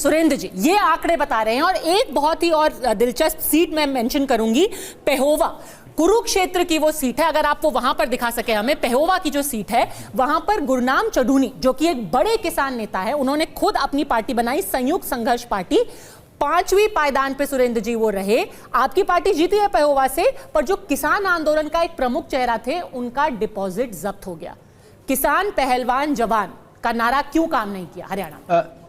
सुरेंद्र जी ये आंकड़े बता रहे हैं। और एक बहुत ही और दिलचस्प सीट मैं मेंशन करूंगी, पेहोवा, कुरुक्षेत्र की वो सीट है, अगर आप वो वहां पर दिखा सके हमें। पेहोवा की जो सीट है वहां पर गुरनाम चढ़ूनी जो कि एक बड़े किसान नेता है, उन्होंने खुद अपनी पार्टी बनाई, संयुक्त संघर्ष पार्टी, 5वीं पायदान पे सुरेंद्र जी वो रहे। आपकी पार्टी जीती है पेहोवा से, पर जो किसान आंदोलन का एक प्रमुख चेहरा थे उनका डिपॉजिट जब्त हो गया। किसान पहलवान जवान का नारा क्यों काम नहीं किया हरियाणा में?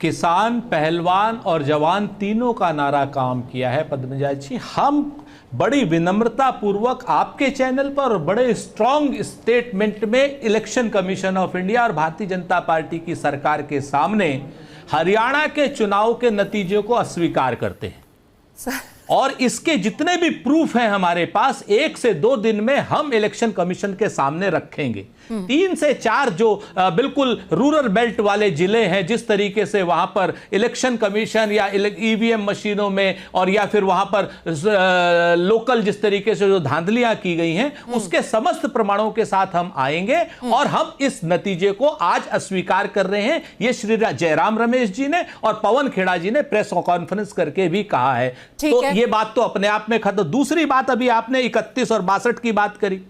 किसान, पहलवान और जवान तीनों का नारा काम किया है पद्मजा जी। हम बड़ी विनम्रता पूर्वक आपके चैनल पर और बड़े स्ट्रांग स्टेटमेंट में इलेक्शन कमीशन ऑफ इंडिया और भारतीय जनता पार्टी की सरकार के सामने हरियाणा के चुनाव के नतीजों को अस्वीकार करते हैं। और इसके जितने भी प्रूफ हैं हमारे पास 1 से 2 दिन में हम इलेक्शन कमीशन के सामने रखेंगे। 3 से 4 जो बिल्कुल रूरल बेल्ट वाले जिले हैं, जिस तरीके से वहां पर इलेक्शन कमीशन या ईवीएम मशीनों में और या फिर वहां पर लोकल जिस तरीके से जो धांधलियां की गई हैं, उसके समस्त प्रमाणों के साथ हम आएंगे और हम इस नतीजे को आज अस्वीकार कर रहे हैं। ये श्री जयराम रमेश जी ने और पवन खेड़ा जी ने प्रेस कॉन्फ्रेंस करके भी कहा है। तो ये बात तो अपने आप में खत्म। दूसरी बात, अभी आपने 31 और 62 की बात करी,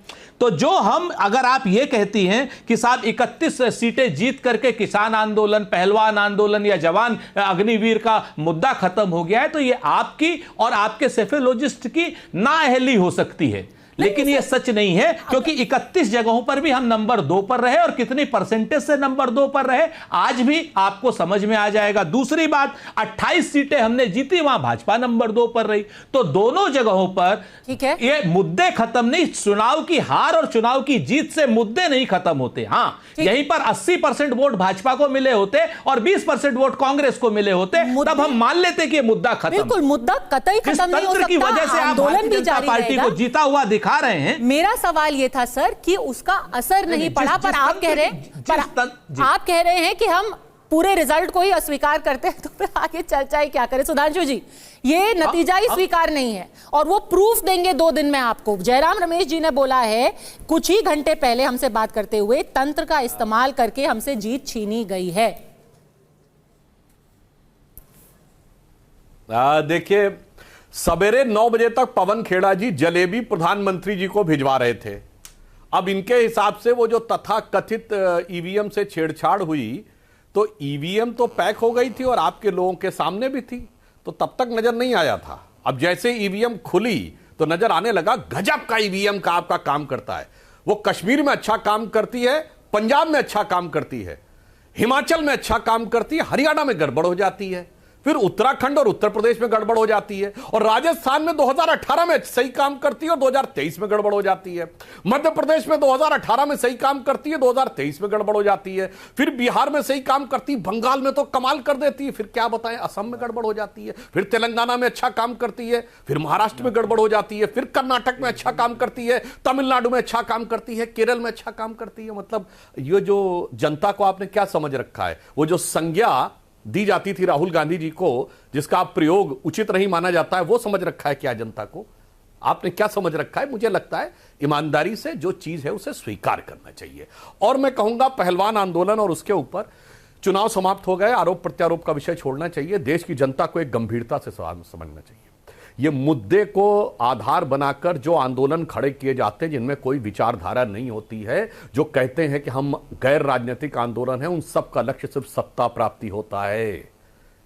तो जो हम, अगर आप ये कहती हैं कि साहब 31 सीटें जीत करके किसान आंदोलन, पहलवान आंदोलन या जवान अग्निवीर का मुद्दा खत्म हो गया है, तो ये आपकी और आपके सेफोलॉजिस्ट की नाअहली हो सकती है, लेकिन ये सच नहीं है, क्योंकि 31 जगहों पर भी हम नंबर 2 पर रहे और कितनी परसेंटेज से नंबर 2 पर रहे आज भी आपको समझ में आ जाएगा। दूसरी बात, 28 सीटें हमने जीती, वहां भाजपा नंबर 2 पर रही। तो दोनों जगहों पर ठीक है, ये मुद्दे खत्म नहीं, चुनाव की हार और चुनाव की जीत से मुद्दे नहीं खत्म होते। हाँ, यहीं पर 80% वोट भाजपा को मिले होते और 20% वोट कांग्रेस को मिले होते, तब हम मान लेते कि मुद्दा खत्म। बिल्कुल, मुद्दा कतई खत्म नहीं हो सकता, की वजह से आप भारतीय जनता पार्टी को जीता हुआ दिखा रहे हैं। मेरा सवाल यह था सर कि उसका असर नहीं पड़ा, पर आप कह रहे हैं कि हम पूरे रिजल्ट को ही अस्वीकार करते हैं, तो फिर आगे चर्चा ही क्या करें? सुधांशु जी, ये नतीजा ही स्वीकार नहीं है और वो प्रूफ देंगे 2 दिन में आपको। जयराम रमेश जी ने बोला है कुछ ही घंटे पहले हमसे बात करते हुए, तंत्र का इस्तेमाल करके हमसे जीत छीनी गई है। देखिए, सवेरे 9 बजे तक पवन खेड़ा जी जलेबी प्रधानमंत्री जी को भिजवा रहे थे। अब इनके हिसाब से वो जो तथाकथित ईवीएम से छेड़छाड़ हुई, तो ईवीएम तो पैक हो गई थी और आपके लोगों के सामने भी थी, तो तब तक नजर नहीं आया था। अब जैसे ईवीएम खुली तो नजर आने लगा गजब का ईवीएम का आपका काम करता है। वो कश्मीर में अच्छा काम करती है, पंजाब में अच्छा काम करती है, हिमाचल में अच्छा काम करती है, हरियाणा में गड़बड़ हो जाती है, फिर उत्तराखंड और उत्तर प्रदेश में गड़बड़ हो जाती है, और राजस्थान में 2018 में सही काम करती है और 2023 में गड़बड़ हो जाती है। मध्य प्रदेश में 2018 में सही काम करती है, 2023 में गड़बड़ हो जाती है। फिर बिहार में सही काम करती है, बंगाल में तो कमाल कर देती है, फिर क्या बताएं, असम में गड़बड़ हो जाती है, फिर तेलंगाना में अच्छा काम करती है, फिर महाराष्ट्र में गड़बड़ हो जाती है, फिर कर्नाटक में अच्छा काम करती है, तमिलनाडु में अच्छा काम करती है, केरल में अच्छा काम करती है। मतलब ये जो जनता को आपने क्या समझ रखा है, वो जो संज्ञा दी जाती थी राहुल गांधी जी को, जिसका प्रयोग उचित नहीं माना जाता है, वो समझ रखा है क्या जनता को? आपने क्या समझ रखा है? मुझे लगता है ईमानदारी से जो चीज है उसे स्वीकार करना चाहिए। और मैं कहूंगा पहलवान आंदोलन और उसके ऊपर चुनाव समाप्त हो गए, आरोप प्रत्यारोप का विषय छोड़ना चाहिए। देश की जनता को एक गंभीरता से समझना चाहिए। ये मुद्दे को आधार बनाकर जो आंदोलन खड़े किए जाते हैं, जिनमें कोई विचारधारा नहीं होती है, जो कहते हैं कि हम गैर राजनीतिक आंदोलन है, उन सब का लक्ष्य सिर्फ सत्ता प्राप्ति होता है।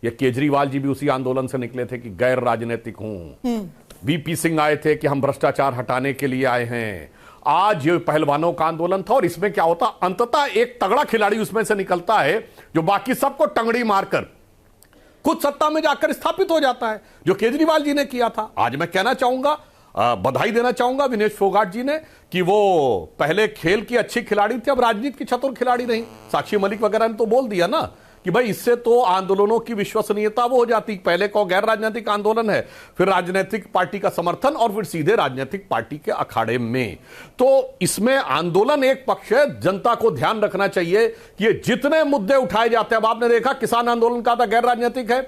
ये केजरीवाल जी भी उसी आंदोलन से निकले थे कि गैर राजनीतिक हूं। वीपी सिंह आए थे कि हम भ्रष्टाचार हटाने के लिए आए हैं। आज ये पहलवानों का आंदोलन था, और इसमें क्या होता, अंततः एक तगड़ा खिलाड़ी उसमें से निकलता है जो बाकी सबको टंगड़ी मारकर खुद सत्ता में जाकर स्थापित हो जाता है, जो केजरीवाल जी ने किया था। आज मैं कहना चाहूंगा, बधाई देना चाहूंगा विनेश फोगाट जी ने कि वो पहले खेल की अच्छी खिलाड़ी थी, अब राजनीति की चतुर खिलाड़ी नहीं। साक्षी मलिक वगैरह ने तो बोल दिया ना कि भाई इससे तो आंदोलनों की विश्वसनीयता वो हो जाती, पहले को गैर राजनीतिक आंदोलन है, फिर राजनीतिक पार्टी का समर्थन और फिर सीधे राजनीतिक पार्टी के अखाड़े में। तो इसमें आंदोलन एक पक्ष है, जनता को ध्यान रखना चाहिए कि ये जितने मुद्दे उठाए जाते हैं, अब आपने देखा किसान आंदोलन का था गैर राजनीतिक है,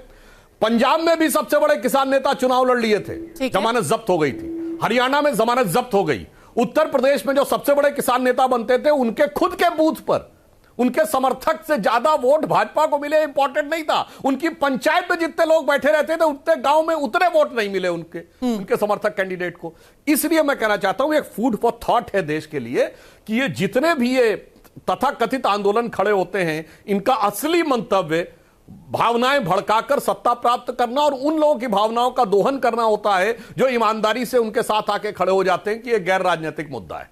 पंजाब में भी सबसे बड़े किसान नेता चुनाव लड़ लिए थे, जमानत जब्त हो गई थी, हरियाणा में जमानत जब्त हो गई, उत्तर प्रदेश में जो सबसे बड़े किसान नेता बनते थे उनके खुद के बूथ पर उनके समर्थक से ज्यादा वोट भाजपा को मिले इंपॉर्टेंट नहीं था। उनकी पंचायत में जितने लोग बैठे रहते थे उतने गांव में उतने वोट नहीं मिले उनके समर्थक कैंडिडेट को। इसलिए मैं कहना चाहता हूं एक फूड फॉर थॉट है देश के लिए कि ये जितने भी ये तथाकथित आंदोलन खड़े होते हैं, इनका असली मंतव्य भावनाएं भड़काकर सत्ता प्राप्त करना और उन लोगों की भावनाओं का दोहन करना होता है जो ईमानदारी से उनके साथ आके खड़े हो जाते हैं कि यह गैर राजनीतिक मुद्दा है।